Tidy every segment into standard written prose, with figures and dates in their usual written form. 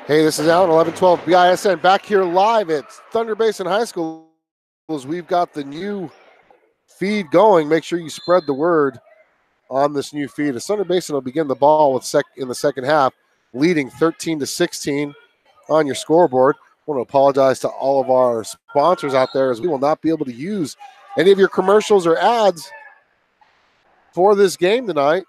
Hey, this is Alan, 1112 BISN, back here live at Thunder Basin High School. We've got the new feed going. Make sure you spread the word on this new feed. As Thunder Basin will begin the ball in the second half, leading 13-16 on your scoreboard. I want to apologize to all of our sponsors out there, as we will not be able to use any of your commercials or ads for this game tonight,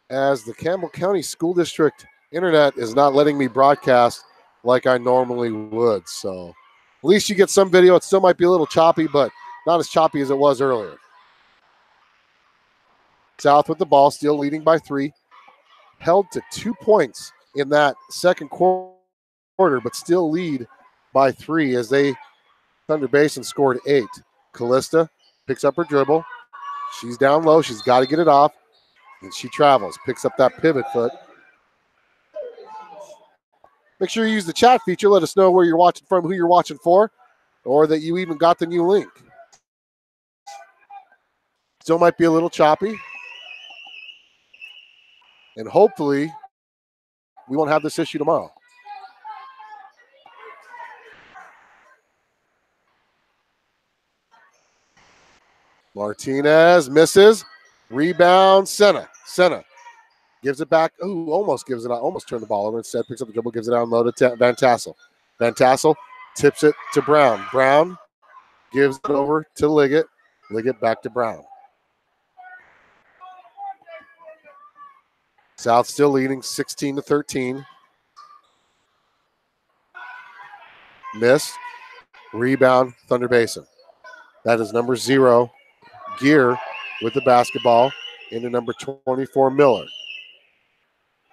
as the Campbell County School District internet is not letting me broadcast like I normally would. So at least you get some video. It still might be a little choppy, but not as choppy as it was earlier. South with the ball, still leading by 3. Held to 2 points in that second quarter, but still lead by 3 as Thunder Basin scored 8. Callista picks up her dribble. She's down low. She's got to get it off, and she travels, picks up that pivot foot. Make sure you use the chat feature. Let us know where you're watching from, who you're watching for, or that you even got the new link. Still might be a little choppy. And hopefully we won't have this issue tomorrow. Martinez misses. Rebound, Senna. Gives it back. Ooh, almost gives it out. Almost turned the ball over. Instead, picks up the dribble, gives it down low to Van Tassel. Van Tassel tips it to Brown. Brown gives it over to Liggett. Liggett back to Brown. South still leading 16-13. Miss. Rebound, Thunder Basin. That is number 0, Gear, with the basketball into number 24, Miller.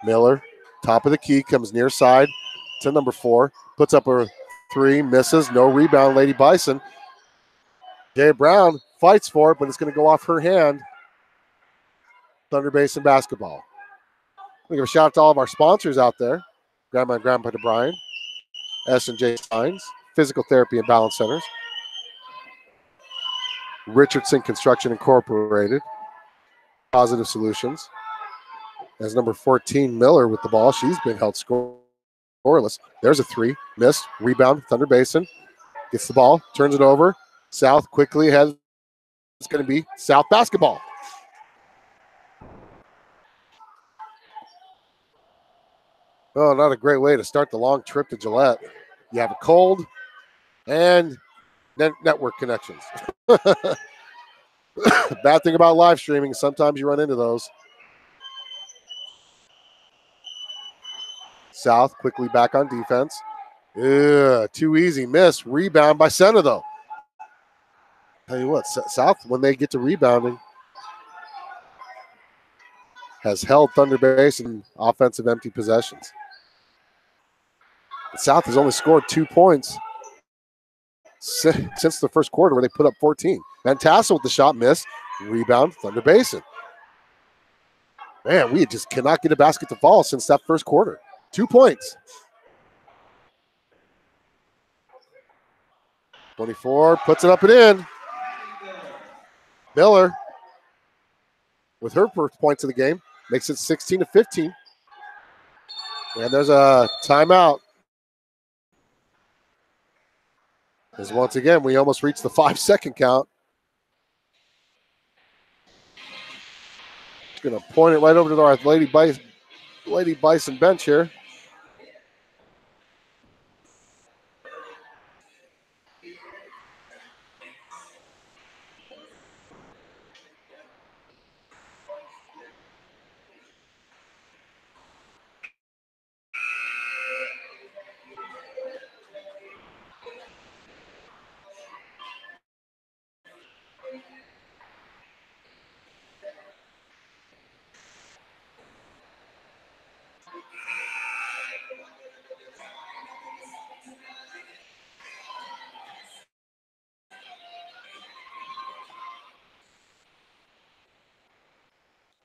Miller, top of the key, comes near side to number 4. Puts up a 3, misses. No rebound, Lady Bison. Jay Brown fights for it, but it's going to go off her hand. Thunder Basin basketball. We give a shout out to all of our sponsors out there. Grandma and Grandpa DeBryan, S&J Signs, Physical Therapy and Balance Centers, Richardson Construction Incorporated, Positive Solutions. As number 14, Miller with the ball. She's been held scoreless. There's a 3. Missed. Rebound. Thunder Basin. Gets the ball. Turns it over. South quickly ahead. It's going to be South basketball. Oh, not a great way to start the long trip to Gillette. You have a cold and network connections. Bad thing about live streaming, sometimes you run into those. South quickly back on defense. Too easy. Miss. Rebound by Senna, though. Tell you what, South, when they get to rebounding, has held Thunder Basin offensive empty possessions. South has only scored 2 points since the first quarter, where they put up 14. Van Tassel with the shot, miss. Rebound, Thunder Basin. Man, we just cannot get a basket to fall since that first quarter. 2 points. 24, puts it up and in. Miller, with her first points of the game, makes it 16-15. And there's a timeout. As once again, we almost reached the 5-second count. Just going to point it right over to our Lady Bison bench here.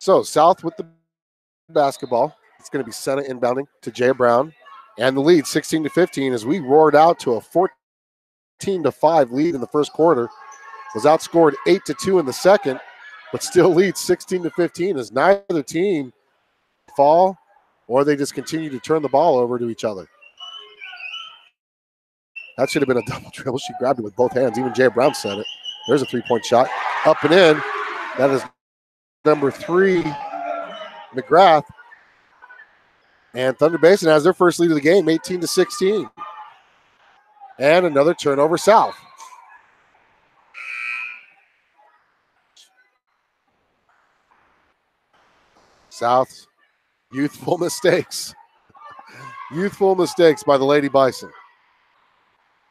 So South with the basketball. It's going to be Senna inbounding to Jay Brown. And the lead 16-15 as we roared out to a 14-5 lead in the first quarter. Was outscored 8-2 in the second, but still leads 16-15 as neither team fall or they just continue to turn the ball over to each other. That should have been a double dribble. She grabbed it with both hands. Even Jay Brown said it. There's a three-point shot. Up and in. That is number 3, McGrath. And Thunder Basin has their first lead of the game, 18-16. And another turnover South. South's youthful mistakes. Youthful mistakes by the Lady Bison.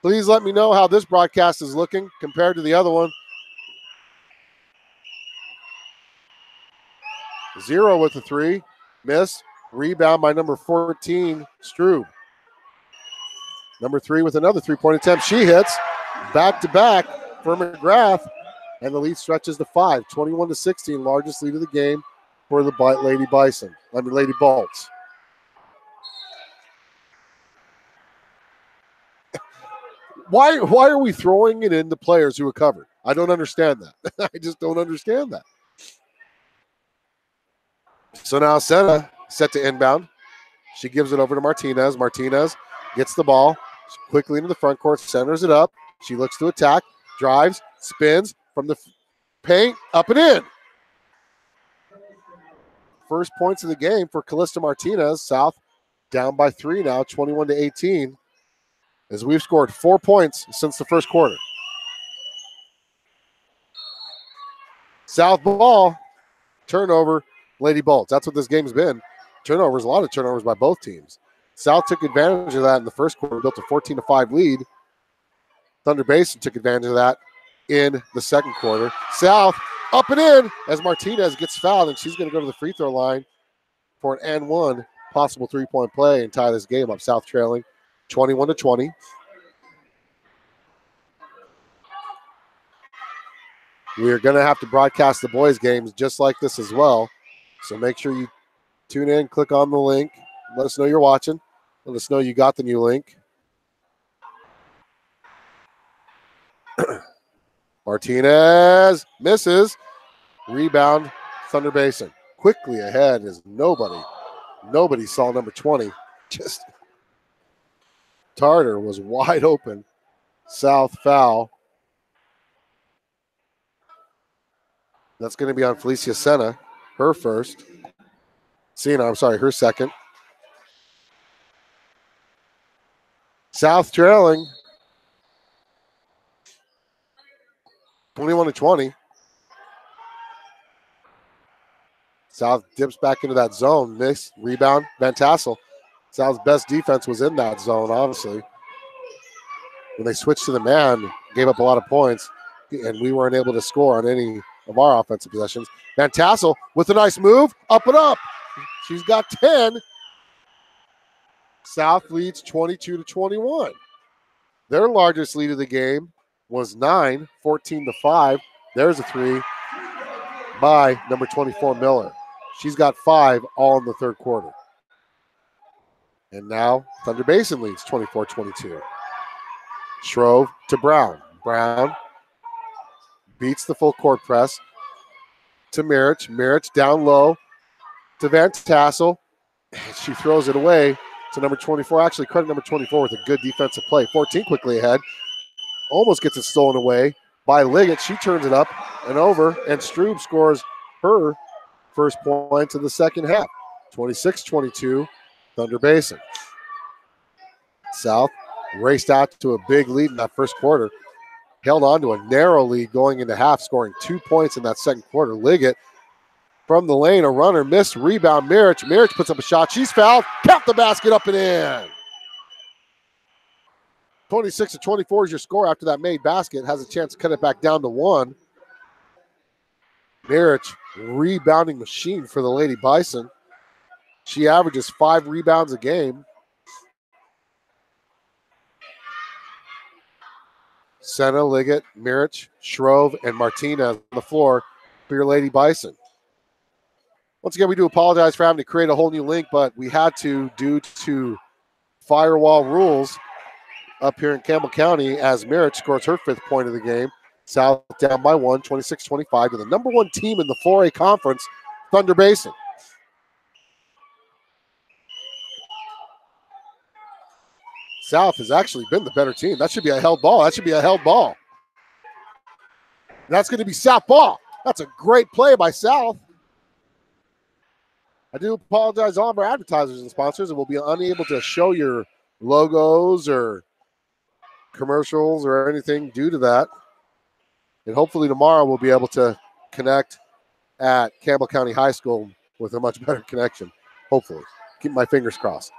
Please let me know how this broadcast is looking compared to the other one. 0 with the 3. Miss. Rebound by number 14, Strube. Number 3 with another three-point attempt. She hits. Back-to-back for McGrath. And the lead stretches to 5. 21-16, largest lead of the game for the Lady Bison. Lady Bolts. Why are we throwing it in the players who are covered? I don't understand that. I just don't understand that. So now Senna set to inbound. She gives it over to Martinez. Martinez gets the ball quickly into the front court, centers it up. She looks to attack, drives, spins from the paint, up and in. First points of the game for Callista Martinez. South down by 3 now, 21-18, as we've scored 4 points since the first quarter. South ball, turnover, Lady Bolts. That's what this game's been. Turnovers, a lot of turnovers by both teams. South took advantage of that in the first quarter, built a 14-5 lead. Thunder Basin took advantage of that in the second quarter. South up and in as Martinez gets fouled, and she's going to go to the free throw line for an and one possible three-point play and tie this game up. South trailing 21-20. We're going to have to broadcast the boys' games just like this as well. So make sure you tune in, click on the link. Let us know you're watching. Let us know you got the new link. Martinez misses. Rebound, Thunder Basin. Quickly ahead as nobody saw number 20. Just Tarter was wide open. South foul. That's going to be on Felicia Senna, her first. Her second. South trailing 21-20. South dips back into that zone. Miss, rebound, Van Tassel. South's best defense was in that zone, honestly. When they switched to the man, gave up a lot of points, and we weren't able to score on any of our offensive possessions. Van Tassel with a nice move, up and up. She's got 10. South leads 22-21. Their largest lead of the game was 9, 14-5. There's a three by number 24, Miller. She's got 5 all in the third quarter. And now Thunder Basin leads 24-22. Shrove to Brown. Brown beats the full court press to Mirich. Mirich down low to Van Tassel. She throws it away to number 24. Actually, credit number 24 with a good defensive play. 14 quickly ahead. Almost gets it stolen away by Liggett. She turns it up and over, and Strube scores her first points in the second half. 26-22, Thunder Basin. South raced out to a big lead in that first quarter. Held on to a narrow lead going into half, scoring 2 points in that second quarter. Liggett from the lane, a runner missed, rebound Mirich. Mirich puts up a shot. She's fouled. Count the basket, up and in. 26-24 is your score after that made basket. Has a chance to cut it back down to 1. Mirich, rebounding machine for the Lady Bison. She averages 5 rebounds a game. Senna, Liggett, Mirich, Shrove, and Martinez on the floor for your Lady Bison. Once again, we do apologize for having to create a whole new link, but we had to due to firewall rules up here in Campbell County as Mirich scores her 5th point of the game. South down by 1, 26-25 to the number 1 team in the 4A conference, Thunder Basin. South has actually been the better team. That should be a held ball. That should be a held ball. That's going to be South ball. That's a great play by South. I do apologize to all of our advertisers and sponsors, and we'll be unable to show your logos or commercials or anything due to that. And hopefully tomorrow we'll be able to connect at Campbell County High School with a much better connection. Hopefully. Keep my fingers crossed.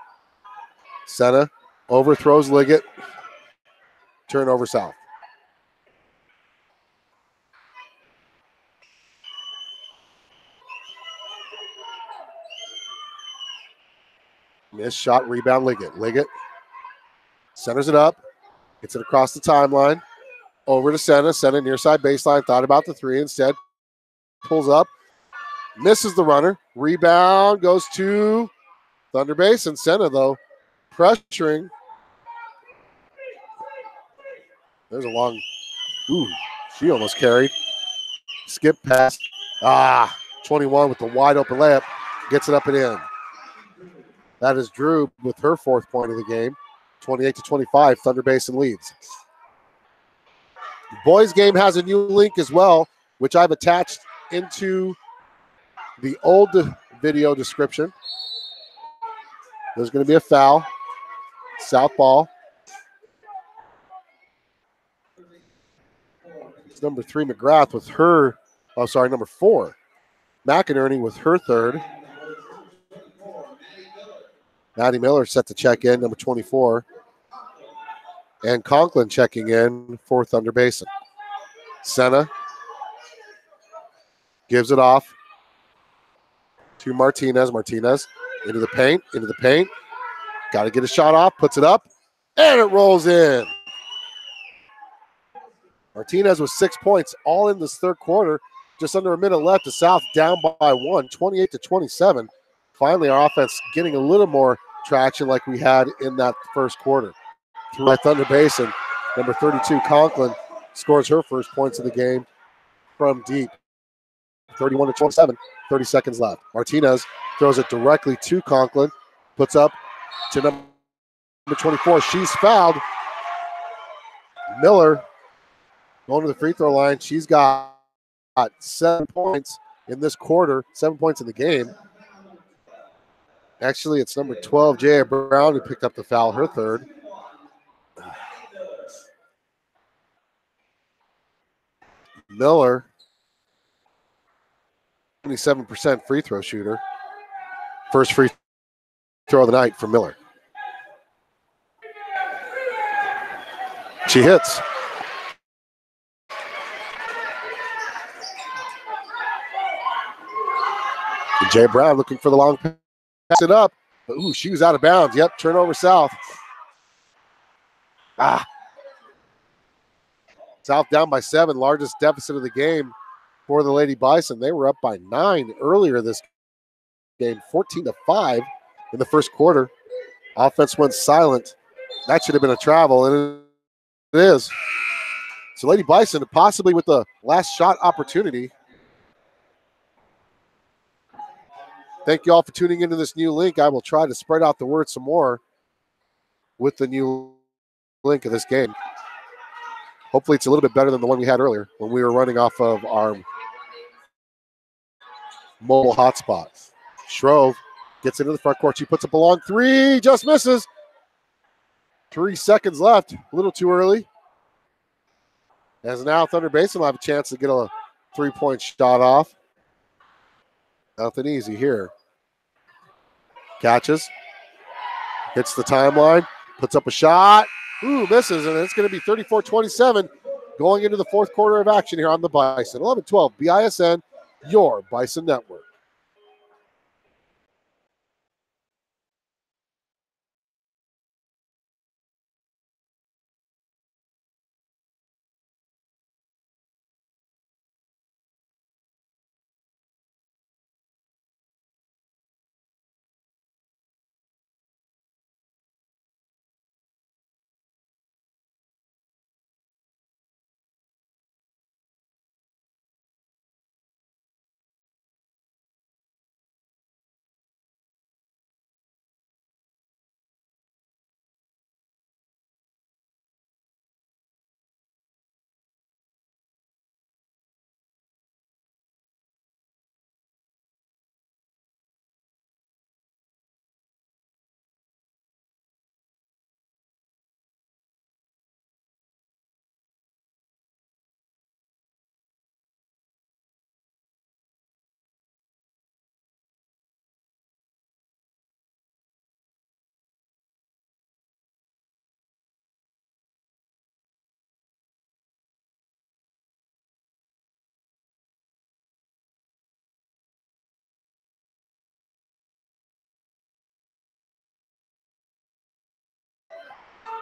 Senna overthrows Liggett. Turnover South. Missed shot, rebound, Liggett. Liggett centers it up. Gets it across the timeline. Over to Senna. Senna near side baseline. Thought about the three. Instead, pulls up. Misses the runner. Rebound goes to Thunder Basin. Senna, though, pressuring. There's a long. Ooh, she almost carried. Skip pass. 21 with the wide open layup. Gets it up and in. That is Drew with her 4th point of the game. 28-25, Thunder Basin leads. The boys game has a new link as well, which I've attached into the old video description. There's going to be a foul. South ball. It's number 3, McGrath with her, number 4. McInerney with her 3rd. Maddie Miller set to check in, number 24. And Conklin checking in for Thunder Basin. Senna gives it off to Martinez. Martinez into the paint. Got to get a shot off, puts it up, and it rolls in. Martinez with 6 points, all in this 3rd quarter. Just under a minute left. The South down by 1, 28-27. Finally, our offense getting a little more traction like we had in that 1st quarter. Through by Thunder Basin, number 32, Conklin, scores her first points of the game from deep. 31-27, 30 seconds left. Martinez throws it directly to Conklin, puts up to number 24. She's fouled. Miller going to the free throw line. She's got 7 points in this quarter, 7 points in the game. Actually, it's number 12, Jaya Brown, who picked up the foul, her 3rd. Miller, 77% free throw shooter. First free throw of the night for Miller. She hits. Jay Brown looking for the long pass. It up. But, she was out of bounds. Yep, turnover South. South down by 7, largest deficit of the game for the Lady Bison. They were up by 9 earlier this game, 14-5 in the 1st quarter. Offense went silent. That should have been a travel, and it is. So Lady Bison possibly with the last shot opportunity. Thank you all for tuning into this new link. I will try to spread out the word some more with the new link of this game. Hopefully it's a little bit better than the one we had earlier when we were running off of our mobile hotspot. Shrove gets into the front court. She puts up a long 3, just misses. 3 seconds left, a little too early. As now Thunder Basin will have a chance to get a 3-point shot off. Nothing easy here. Catches. Hits the timeline. Puts up a shot. Misses, and it's going to be 34-27 going into the 4th quarter of action here on the Bison. 11-12 BISN, your Bison Network.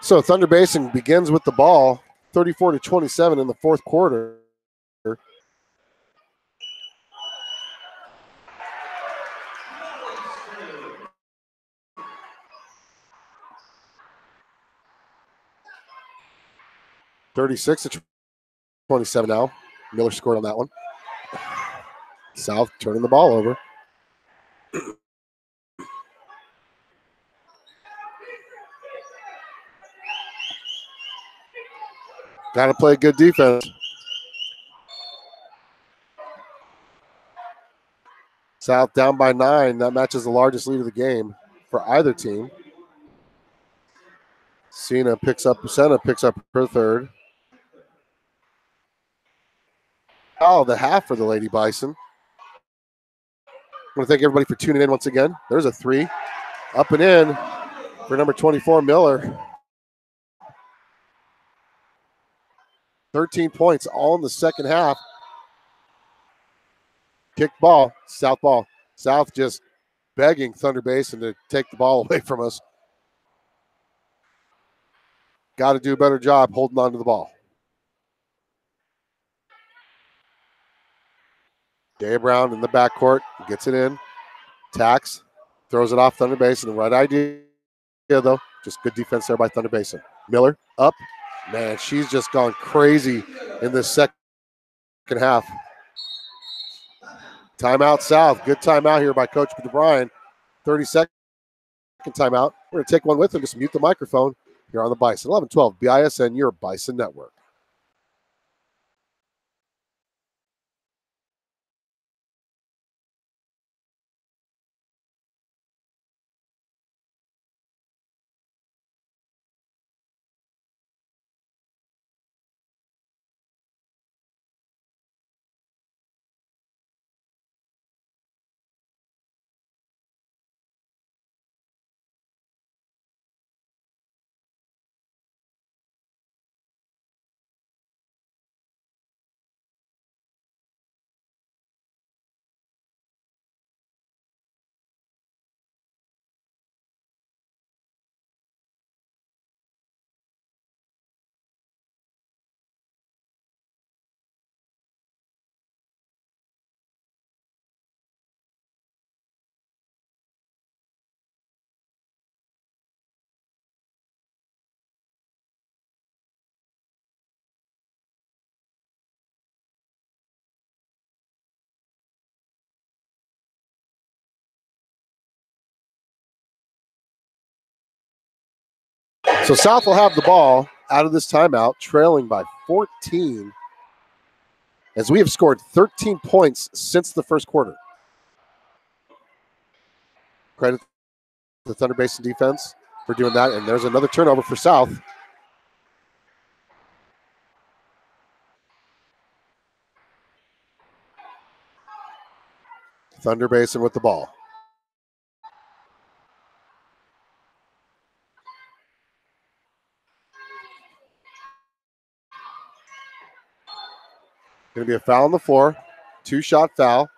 So Thunder Basin begins with the ball, 34-27 in the fourth quarter. (36-27) now. Miller scored on that one. South turning the ball over. Got to play good defense. South down by 9. That matches the largest lead of the game for either team. Senna picks up her third. Oh, the half for the Lady Bison. I want to thank everybody for tuning in once again. There's a 3. Up and in for number 24, Miller. 13 points all in the second half. Kick ball, South ball. South just begging Thunder Basin to take the ball away from us. Got to do a better job holding on to the ball. Day Brown in the backcourt, gets it in. Tacks, throws it off Thunder Basin. The right idea, though. Just good defense there by Thunder Basin. Miller up. Man, she's just gone crazy in this second half. Timeout South. Good timeout here by Coach DeBryan. 30-second timeout. We're going to take one with him. Just mute the microphone here on the Bison. 11-12 BISN, your Bison Network. So South will have the ball out of this timeout, trailing by 14, as we have scored 13 points since the first quarter. Credit the Thunder Basin defense for doing that, and there's another turnover for South. Thunder Basin with the ball. Going to be a foul on the floor. 2-shot foul.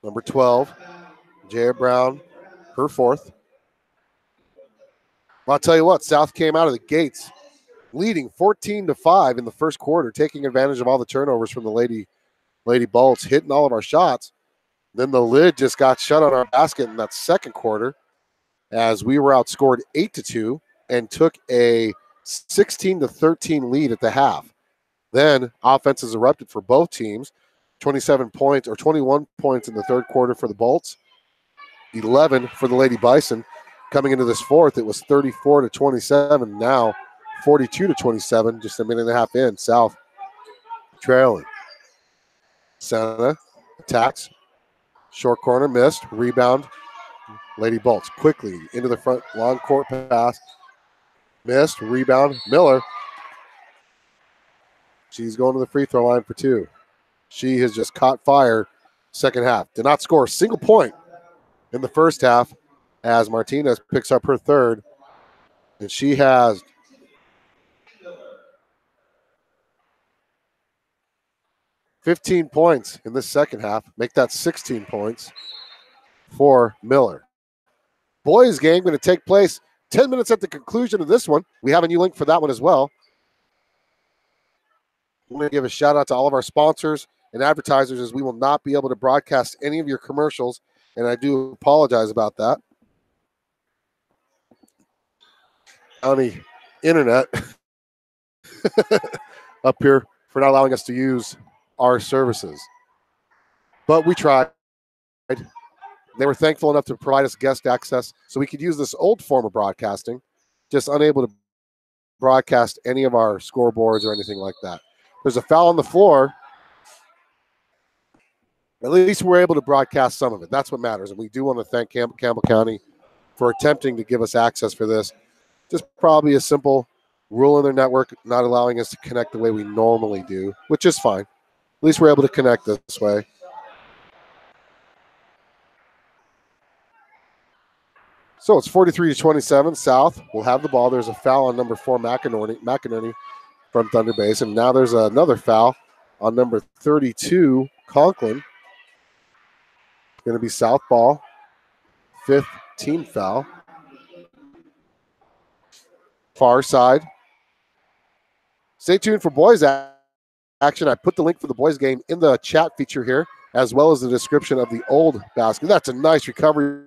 Number 12, Jaya Brown, her fourth. Well, I'll tell you what, South came out of the gates leading 14-5 in the first quarter, taking advantage of all the turnovers from the Lady Bolts, hitting all of our shots. Then the lid just got shut on our basket in that second quarter as we were outscored 8-2 and took a 16-13 lead at the half. Then offenses erupted for both teams. 27 points or 21 points in the third quarter for the Bolts, 11 for the Lady Bison. Coming into this fourth, it was 34-27. Now 42-27, just a minute and a half in. South trailing. Senna attacks. Short corner missed. Rebound. Lady Bolts quickly into the front. Long court pass. Missed. Rebound. Miller. She's going to the free throw line for 2. She has just caught fire second half. Did not score a single point in the first half as Martinez picks up her third. And she has 15 points in this second half. Make that 16 points. for Miller. Boys game going to take place 10 minutes at the conclusion of this one. We have a new link for that one as well. I'm going to give a shout out to all of our sponsors and advertisers, as we will not be able to broadcast any of your commercials, and I do apologize about that. On the internet up here for not allowing us to use our services. But we tried. They were thankful enough to provide us guest access so we could use this old form of broadcasting, just unable to broadcast any of our scoreboards or anything like that. There's a foul on the floor. At least we're able to broadcast some of it. That's what matters. And we do want to thank Campbell County for attempting to give us access for this. Just probably a simple rule in their network not allowing us to connect the way we normally do, which is fine. At least we're able to connect this way. So it's 43-27. South will have the ball. There's a foul on number 4, McInerney from Thunder Basin. And now there's another foul on number 32, Conklin. Going to be South ball. 5th team foul. Far side. Stay tuned for boys action. I put the link for the boys game in the chat feature here, as well as the description of the old basket. That's a nice recovery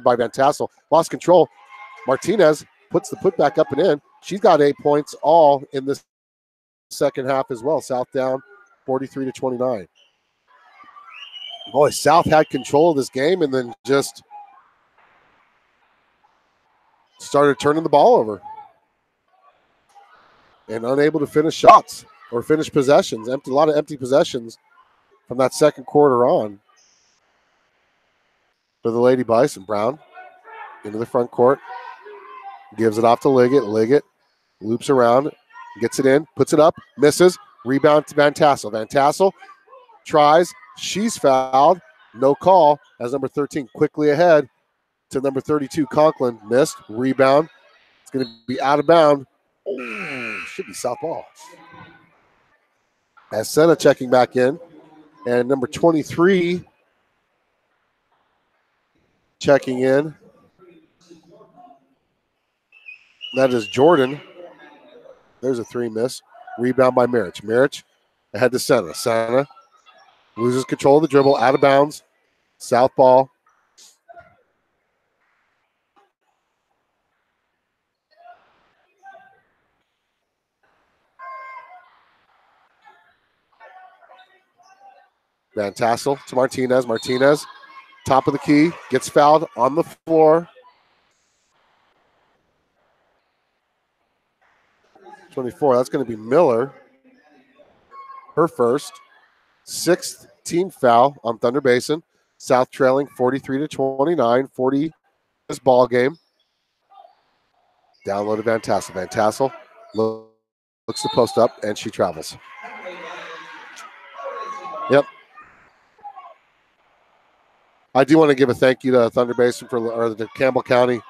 by Van Tassel. Lost control. Martinez puts the putback up and in. She's got 8 points all in this second half as well. South down 43-29. Boy, South had control of this game and then just started turning the ball over and unable to finish shots or finish possessions. A lot of empty possessions from that second quarter on for the Lady Bison. Brown into the front court, gives it off to Liggett. Liggett loops around, gets it in, puts it up, misses. Rebound to Van Tassel. Van Tassel tries. She's fouled. No call as number 13 quickly ahead to number 32, Conklin. Missed. Rebound. It's going to be out of bounds. Oh, should be South ball. As Senna checking back in. And number 23 checking in. That is Jordan. There's a 3 miss. Rebound by Marich. Marich ahead to Senna. Senna loses control of the dribble. Out of bounds. South ball. Van Tassel to Martinez. Martinez, top of the key, gets fouled on the floor. 24, that's going to be Miller. Her first. 6th team foul on Thunder Basin. South trailing 43-29. 40 this ball game. Down low to Van Tassel. Van Tassel looks to post up, and she travels. Yep. I do want to give a thank you to Thunder Basin or the Campbell County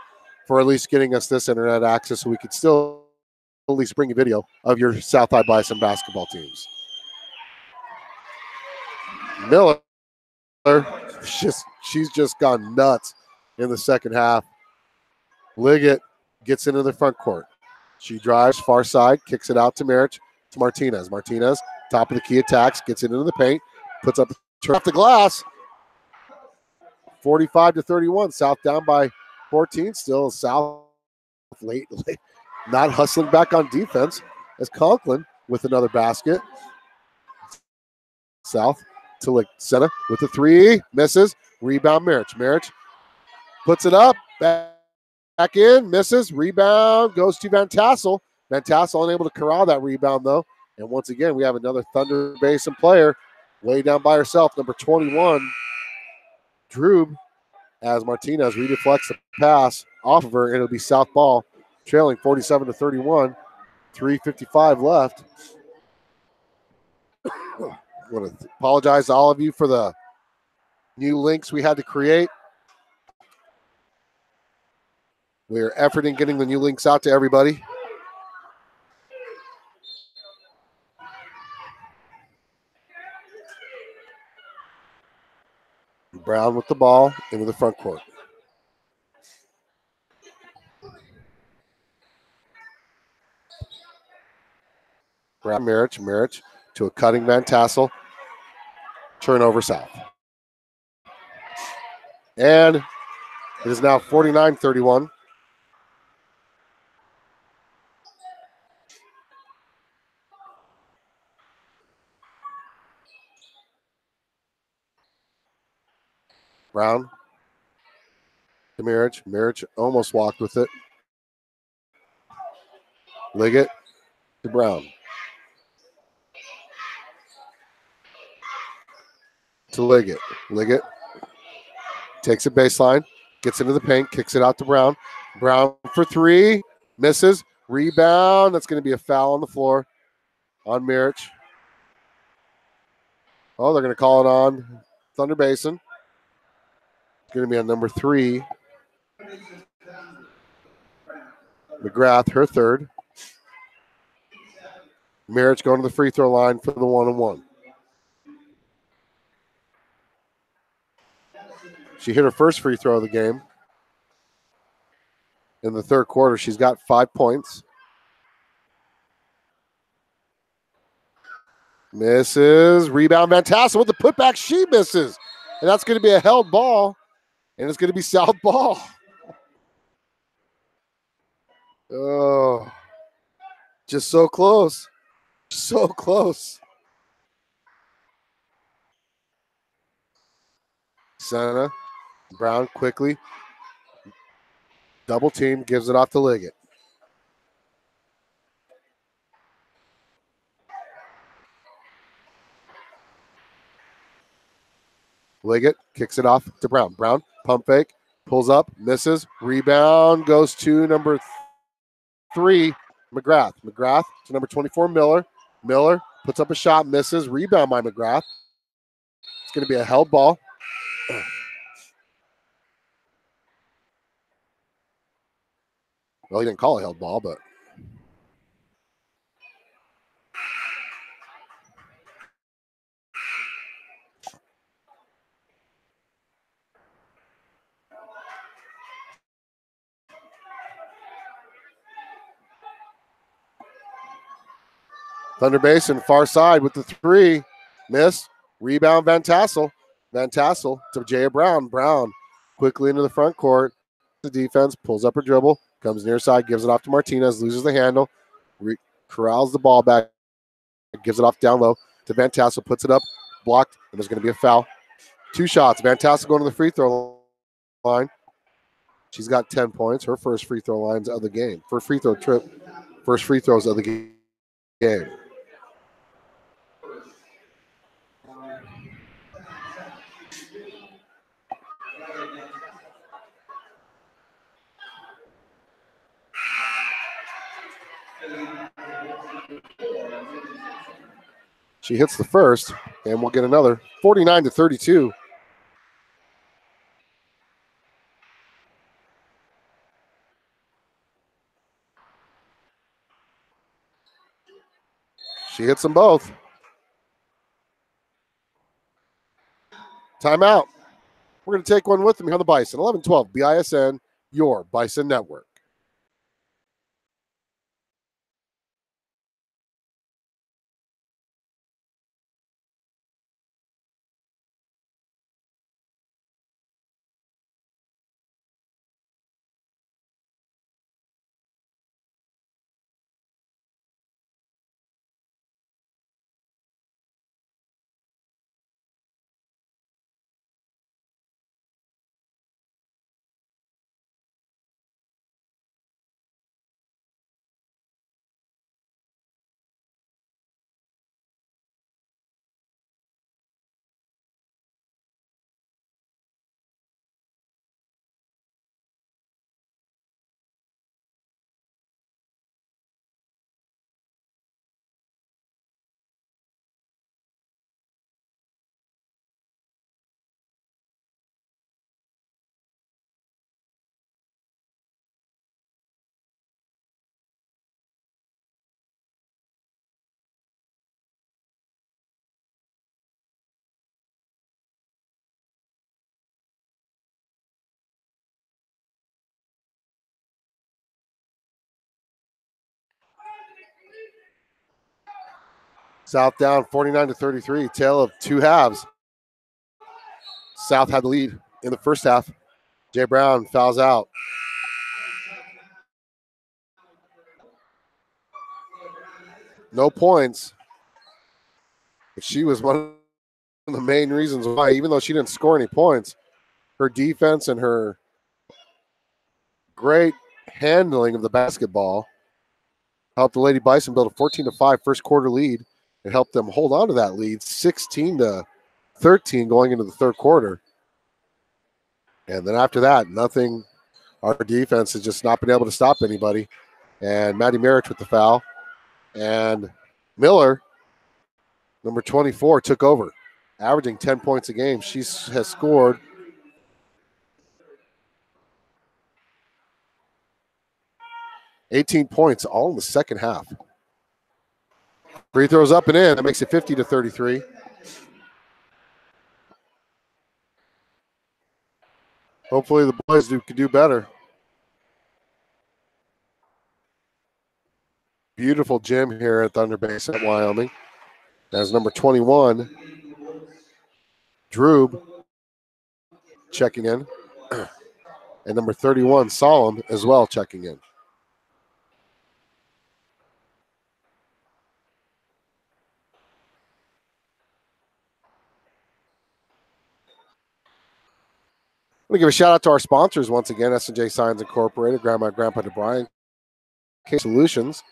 for at least getting us this internet access so we could still at least bring a video of your South High Bison basketball teams. Miller, she's just gone nuts in the second half. Liggett gets into the front court. She drives far side, kicks it out to Marich, to Martinez. Martinez, top of the key, attacks, gets it into the paint, puts up, turn off the glass. 45-31. South down by 14. Still South late, not hustling back on defense as Conklin with another basket. South to Senna with the 3. Misses. Rebound Marich. Marich puts it up. Back in. Misses. Rebound goes to Van Tassel. Van Tassel unable to corral that rebound though. And once again, we have another Thunder Basin player way down by herself. Number 21, Drube, as Martinez redeflects the pass off of her, and it'll be South ball, trailing 47-31. 3:55 left. I want to apologize to all of you for the new links we had to create. We're efforting getting the new links out to everybody. Brown with the ball into the front court. Brown, Marich to a cutting Van Tassel. Turnover south. And it is now 49-31. Brown to Marich. Marich almost walked with it. Liggett to Brown. To Liggett. Liggett takes a baseline, gets into the paint, kicks it out to Brown. Brown for three, misses, rebound. That's going to be a foul on the floor on Marich. Oh, they're going to call it on Thunder Basin. It's going to be on number 3. McGrath, her third. Marich going to the free throw line for the 1-on-1. She hit her first free throw of the game. In the third quarter, she's got 5 points. Misses. Rebound. Van Tassel with the putback. She misses. And that's going to be a held ball. And it's going to be South ball. Oh. Just so close. So close. Senna. Brown quickly. Double team. Gives it off to Liggett. Liggett kicks it off to Brown. Brown, pump fake, pulls up, misses, rebound, goes to number 3, McGrath. McGrath to number 24, Miller. Miller puts up a shot, misses, rebound by McGrath. It's going to be a held ball. Well, he didn't call a held ball, but. Thunder Basin, far side with the 3. Miss. Rebound, Van Tassel. Van Tassel to Jaya Brown. Brown quickly into the front court. The defense pulls up her dribble, comes near side, gives it off to Martinez, loses the handle, corrals the ball back, gives it off down low to Van Tassel, puts it up, blocked, and there's going to be a foul. 2 shots. Van Tassel going to the free throw line. She's got 10 points. Her first free throw lines of the game. First free throw trip. First free throws of the game. She hits the first, and we'll get another 49-32. She hits them both. Timeout. We're going to take one with me on the Bison. 11-12 BISN, your Bison Network. South down 49-33, tale of two halves. South had the lead in the first half. Jay Brown fouls out. No points. But she was one of the main reasons why, even though she didn't score any points, her defense and her great handling of the basketball helped the Lady Bison build a 14-5 first quarter lead. It helped them hold on to that lead 16-13 going into the third quarter. And then after that, nothing. Our defense has just not been able to stop anybody. And Maddie Merritt with the foul. And Miller, number 24, took over, averaging 10 points a game. She has scored 18 points all in the second half. Free throws up and in. That makes it 50-33. Hopefully the boys can do better. Beautiful gym here at Thunder Basin at Wyoming. That's number 21, Droob, checking in. And number 31, Solemn, as well, checking in. I'm going to give a shout out to our sponsors once again, S&J Signs Incorporated, Grandma and Grandpa DeBryan, K Solutions,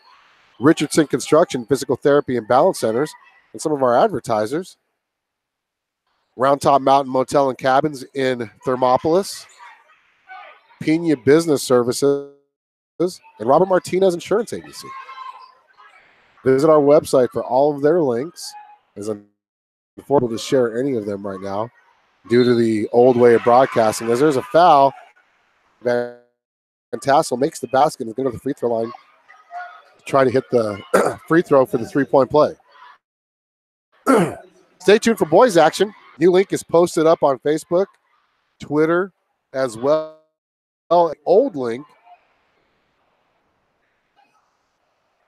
Richardson Construction, Physical Therapy and Balance Centers, and some of our advertisers. Round Top Mountain Motel and Cabins in Thermopolis, Pena Business Services, and Robert Martinez Insurance Agency. Visit our website for all of their links, as I'm unable to share any of them right now due to the old way of broadcasting. As there's a foul, Van Tassel makes the basket and is going to the free throw line to try to hit the free throw for the three-point play. Stay tuned for boys action. New link is posted up on Facebook, Twitter, as well. Old link.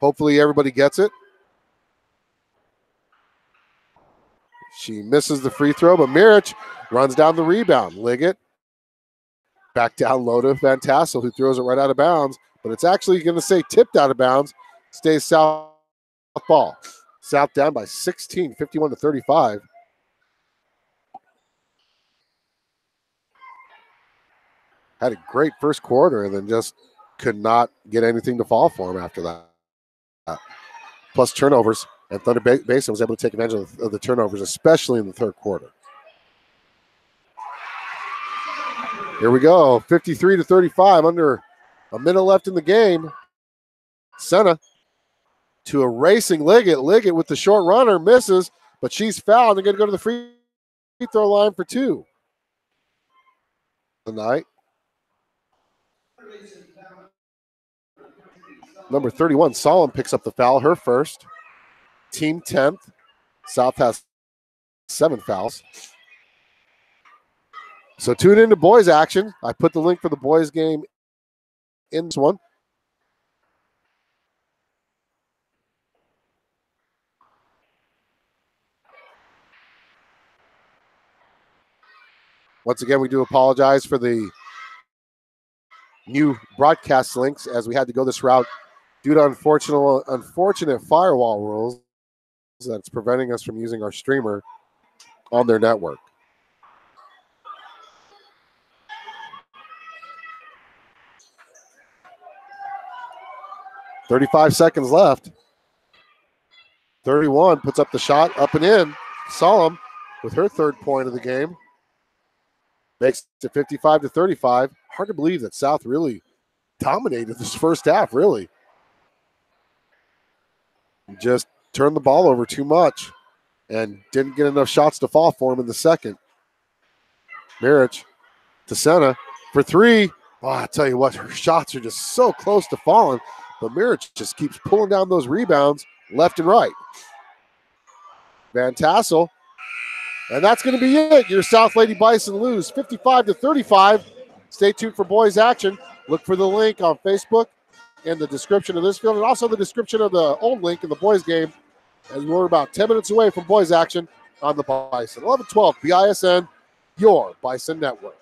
Hopefully everybody gets it. She misses the free throw, but Mirich runs down the rebound. Liggett back down low to Van Tassel, who throws it right out of bounds, but it's actually going to say tipped out of bounds. Stays South ball. South down by 16, 51-35. Had a great first quarter and then just could not get anything to fall for him after that. Plus turnovers, and Thunder Basin was able to take advantage of the turnovers, especially in the third quarter. Here we go, 53-35, under a minute left in the game. Senna to a racing Liggett. Liggett with the short runner, misses, but she's fouled. They're going to go to the free throw line for two. Tonight. Number 31, Solemn picks up the foul, her first. Team 10th. South has 7 fouls. So tune into boys action. I put the link for the boys game in this one. Once again, we do apologize for the new broadcast links as we had to go this route due to unfortunate firewall rules that's preventing us from using our streamer on their network. .35 seconds left. 31 puts up the shot, up and in. Solemn with her third point of the game. Makes it 55-35. Hard to believe that South really dominated this first half, really. Just turned the ball over too much and didn't get enough shots to fall for him in the second. Marich to Senna for three. Oh, I tell you what, her shots are just so close to falling, but Marich just keeps pulling down those rebounds left and right. Van Tassel. And that's going to be it. Your South Lady Bison lose 55-35. Stay tuned for boys action. Look for the link on Facebook in the description of this field and also the description of the old link in the boys game as we're about 10 minutes away from boys action on the Bison. 11-12, BISN, your Bison Network.